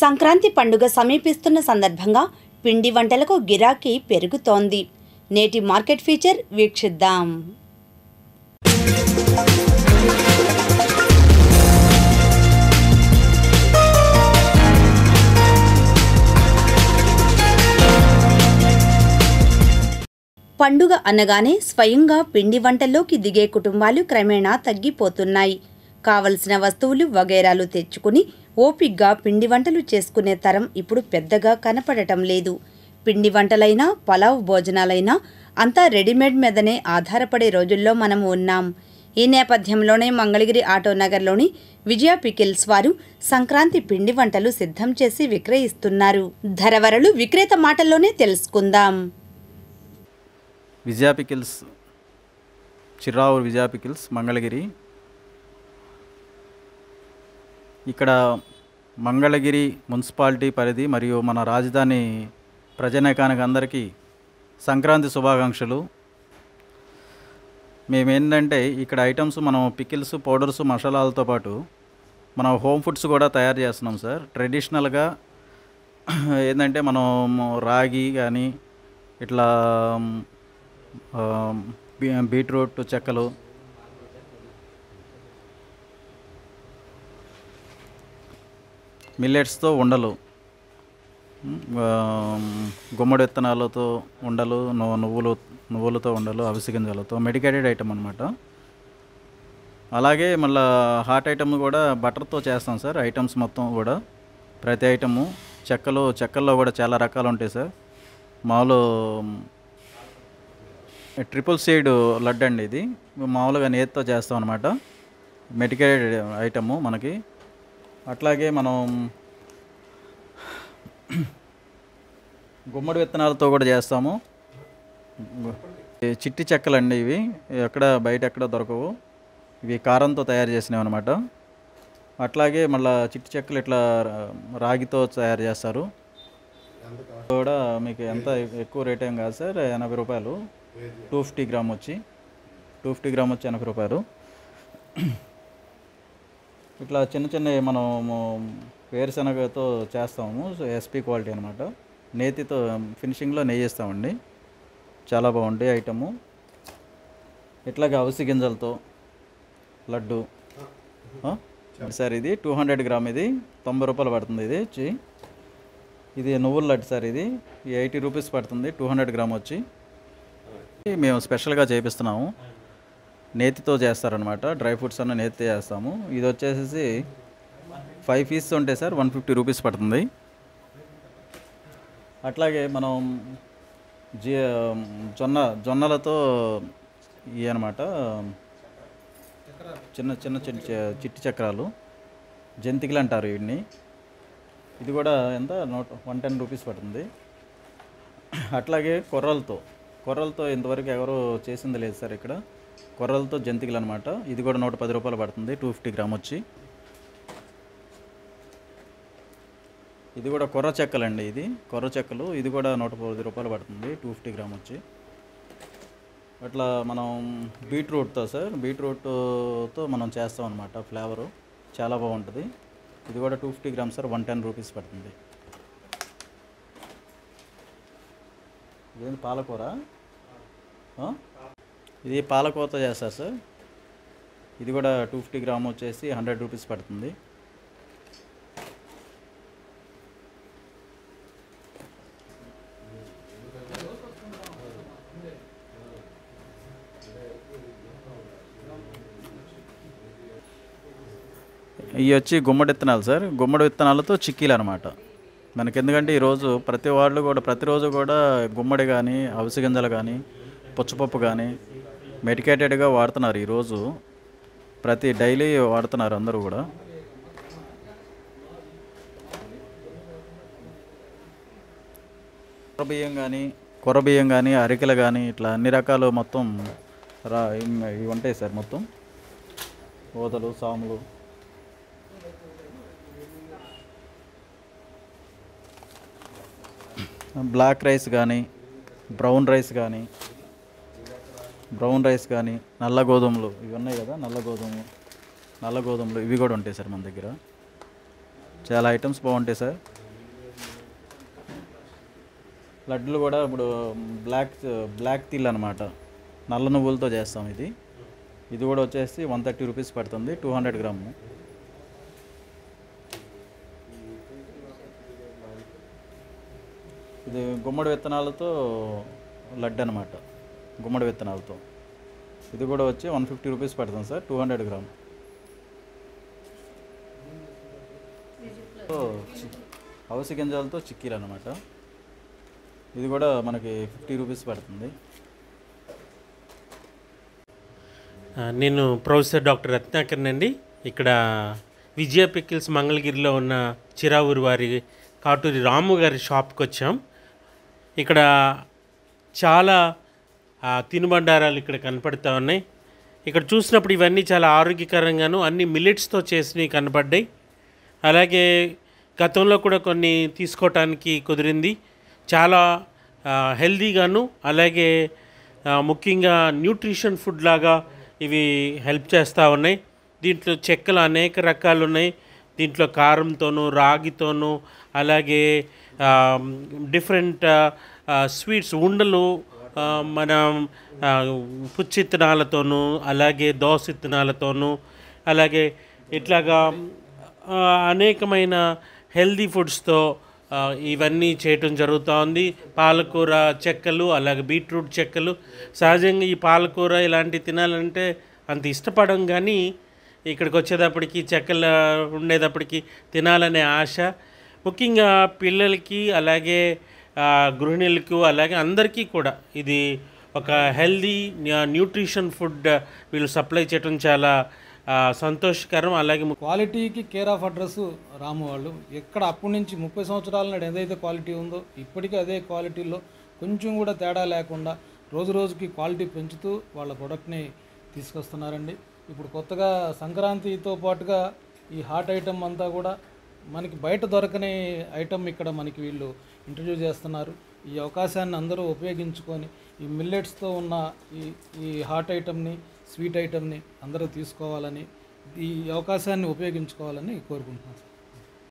సంక్రాంతి పండుగ సమీపిస్తున్న సందర్భంగా పిండి వంటలకు గిరాకీ పెరుగుతోంది. నేటి మార్కెట్ ఫీచర్ వీక్షిద్దాం. పండుగ అనగానే స్వయంగా పిండి వంటల్లోకి దిగే కుటుంబాలు క్రమేణా తగ్గిపోతున్నాయి. కావలసిన వస్తువులు వగైరాలు తెచ్చుకుని ఓపిగ్గా పిండి వంటలు చేసుకునే తరం ఇప్పుడు పెద్దగా కనపడటం లేదు. పిండి వంటలైనా పలావ్ భోజనాలైనా అంతా రెడీమేడ్ మీదనే ఆధారపడే రోజుల్లో మనం ఉన్నాం. ఈ నేపథ్యంలోనే మంగళగిరి ఆటోనగర్లోని విజయ పికిల్స్ వారు సంక్రాంతి పిండి వంటలు సిద్ధం చేసి విక్రయిస్తున్నారు. ధరవరలు విక్రేత మాటల్లోనే తెలుసుకుందాం. విజయ పికిల్స్, చిర్రావు విజయ పికిల్స్, మంగళగిరి. ఇక్కడ మంగళగిరి మున్సిపాలిటీ పరిధి మరియు మన రాజధాని ప్రజానీకానికి అందరికీ సంక్రాంతి శుభాకాంక్షలు. మేమేంటంటే ఇక్కడ ఐటమ్స్ మనం పికిల్స్, పౌడర్స్, మసాలాలతో పాటు మనం హోమ్ ఫుడ్స్ కూడా తయారు చేస్తున్నాం సార్. ట్రెడిషనల్గా ఏంటంటే మనం రాగి కానీ ఇట్లా బీట్రూట్ చెక్కలు, మిల్లెట్స్తో ఉండలు, గుమ్మడి విత్తనాలతో ఉండలు, నువ్వులతో ఉండలు, అవిసె గింజలతో మెడికేటెడ్ ఐటమ్ అనమాట. అలాగే మళ్ళీ హాట్ ఐటమ్ కూడా బటర్తో చేస్తాం సార్. ఐటమ్స్ మొత్తం కూడా ప్రతి ఐటము చెక్కల్లో కూడా చాలా రకాలు ఉంటాయి సార్. మామూలు ట్రిపుల్ సీడ్ లడ్డు అండి ఇది. మామూలుగా నేతితో చేస్తాం అనమాట. మెడికేటెడ్ ఐటము మనకి. అట్లాగే మనం గుమ్మడి విత్తనాలతో కూడా చేస్తాము. చిట్టి చెక్కలండి ఇవి. బయట ఎక్కడ దొరకవు. ఇవి కారంతో తయారు చేసినవి అనమాట. అట్లాగే మళ్ళీ చిట్టి చెక్కలు ఇట్లా రాగితో తయారు చేస్తారు. కూడా మీకు ఎంత ఎక్కువ రేట్ ఏం కాదు సార్. 80 రూపాయలు 250 గ్రామ్ వచ్చి 80 రూపాయలు. ఇట్లా చిన్న మనము వేరుశనగతో చేస్తాము. ఎస్పీ క్వాలిటీ అనమాట. నేతితో ఫినిషింగ్లో నెయ్యి వేస్తామండి. చాలా బాగుంటాయి ఐటము. ఇట్లాగే అవిసె గింజలతో లడ్డు సార్. ఇది 200 గ్రామ్. ఇది 90 రూపాయలు పడుతుంది. ఇది నువ్వుల లడ్డు సార్. ఇది 80 రూపీస్ పడుతుంది. 200 గ్రామ్ వచ్చి మేము స్పెషల్గా చేపిస్తున్నాము. నేతితో చేస్తారనమాట. డ్రై ఫ్రూట్స్ అన్న నేతితో చేస్తాము. ఇది వచ్చేసి 5 పీసెస్ ఉంటాయి సార్. 150 రూపీస్ పడుతుంది. అట్లాగే మనం జొన్నలతో ఇవి అనమాట. చిన్న చిట్టి చక్రాలు, జంతికలు అంటారు వీటిని. ఇది కూడా ఎంత 110 రూపీస్ పడుతుంది. అట్లాగే కొర్రలతో ఇంతవరకు ఎవరు చేసింది లేదు సార్. ఇక్కడ కొర్రలతో జంతికలు అనమాట. ఇది కూడా 110 రూపాయలు పడుతుంది. 250 గ్రామ్ వచ్చి. ఇది కూడా కొర్ర చెక్కలండి. ఇది కొర్ర చెక్కలు. ఇది కూడా 110 రూపాయలు పడుతుంది. 250 గ్రామ్ వచ్చి. అట్లా మనం బీట్రూట్తో సార్. బీట్రూట్తో మనం చేస్తాం అనమాట. ఫ్లేవరు చాలా బాగుంటుంది. ఇది కూడా 250 గ్రామ్స్ సార్. 110 రూపీస్ పడుతుంది. ఇదేంటి పాలకూర. ఇది పాలకూరతో చేస్తారు సార్. ఇది కూడా 250 గ్రామ్ వచ్చేసి 100 రూపీస్ పడుతుంది. ఇవి వచ్చి గుమ్మడి విత్తనాలు సార్. గుమ్మడి విత్తనాలతో చిక్కీలు అనమాట. మనకి ఎందుకంటే ఈరోజు ప్రతిరోజు కూడా గుమ్మడి కానీ, అవిసె గింజలు కానీ, పుచ్చపప్పు కానీ మెడికేటెడ్గా వాడుతున్నారు. ఈరోజు డైలీ వాడుతున్నారు అందరూ కూడా. కొర్రబియ్యం కానీ, అరికెలు కానీ ఇట్లా అన్ని రకాలు మొత్తం ఇవి ఉంటాయి సార్. మొత్తం ఓదలు, సాములు, బ్లాక్ రైస్ కానీ, బ్రౌన్ రైస్ కానీ, నల్ల గోధుమలు ఇవి ఉన్నాయి కదా. నల్ల గోధుమలు ఇవి కూడా ఉంటాయి సార్ మన దగ్గర. చాలా ఐటమ్స్ బాగుంటాయి సార్. లడ్డులు కూడా ఇప్పుడు బ్లాక్ తిల్ అనమాట, నల్ల నువ్వులతో చేస్తాం. ఇది కూడా వచ్చేసి 130 రూపీస్ పడుతుంది, 200 గ్రాము. ఇది గుమ్మడి విత్తనాలతో లడ్డు అనమాట, గుమ్మడి విత్తనాలతో. ఇది కూడా వచ్చి 150 రూపీస్ పడుతుంది సార్, 200 గ్రామ్. అవిసె గింజలతో చిక్కీలు అనమాట. ఇది కూడా మనకి 50 రూపీస్ పడుతుంది. నేను ప్రొఫెసర్ డాక్టర్ రత్నాకర్ అండి. ఇక్కడ విజయ పికిల్స్ మంగళగిరిలో ఉన్న చిరావూరి వారి కాటూరి రాము గారి షాప్కి వచ్చాం. ఇక్కడ చాలా తినుబండారాలు ఇక్కడ కనపడుతూ ఉన్నాయి. ఇక్కడ చూసినప్పుడు ఇవన్నీ చాలా ఆరోగ్యకరంగాను అన్ని మిల్లెట్స్తో చేసినవి కనపడ్డాయి. అలాగే గతంలో కూడా కొన్ని తీసుకోవటానికి కుదిరింది. చాలా హెల్దీగాను, అలాగే ముఖ్యంగా న్యూట్రిషన్ ఫుడ్ లాగా ఇవి హెల్ప్ చేస్తూ ఉన్నాయి. దీంట్లో చెక్కలు అనేక రకాలు ఉన్నాయి. దీంట్లో కారంతోనూ, రాగితోనూ, అలాగే డిఫరెంట్ స్వీట్స్ ఉండలు, మన పుచ్చిత్తనాలతోనూ, అలాగే దోస ఇత్తనాలతోనూ, అలాగే ఇట్లాగా అనేకమైన హెల్దీ ఫుడ్స్తో ఇవన్నీ చేయటం జరుగుతూ ఉంది. పాలకూర చెక్కలు, అలాగే బీట్రూట్ చెక్కలు. సహజంగా ఈ పాలకూర ఇలాంటివి తినాలంటే అంత ఇష్టపడం, కానీ ఇక్కడికి వచ్చేటప్పటికి చెక్కలు ఉండేటప్పటికి తినాలనే ఆశ. ముఖ్యంగా పిల్లలకి, అలాగే గృహిణులకు, అలాగే అందరికీ కూడా ఇది ఒక హెల్దీ న్యూట్రిషన్ ఫుడ్ వీళ్ళు సప్లై చేయడం చాలా సంతోషకరం. అలాగే క్వాలిటీకి కేర్ ఆఫ్ అడ్రస్ రాము వాళ్ళు. ఎక్కడ అప్పటి నుంచి 30 సంవత్సరాల నాడు ఏదైతే క్వాలిటీ ఉందో ఇప్పటికీ అదే క్వాలిటీలో కొంచెం కూడా తేడా లేకుండా రోజు రోజుకి క్వాలిటీ పెంచుతూ వాళ్ళ ప్రొడక్ట్ని తీసుకొస్తున్నారండి. ఇప్పుడు కొత్తగా సంక్రాంతితో పాటుగా ఈ హాట్ ఐటమ్ అంతా కూడా మనకి బయట దొరకని ఐటమ్ ఇక్కడ మనకి వీళ్ళు ఇంట్రడ్యూస్ చేస్తున్నారు. ఈ అవకాశాన్ని అందరూ ఉపయోగించుకొని ఈ మిల్లెట్స్తో ఉన్న ఈ హాట్ ఐటమ్ని, స్వీట్ ఐటమ్ని అందరూ తీసుకోవాలని, ఈ అవకాశాన్ని ఉపయోగించుకోవాలని కోరుకుంటున్నాను.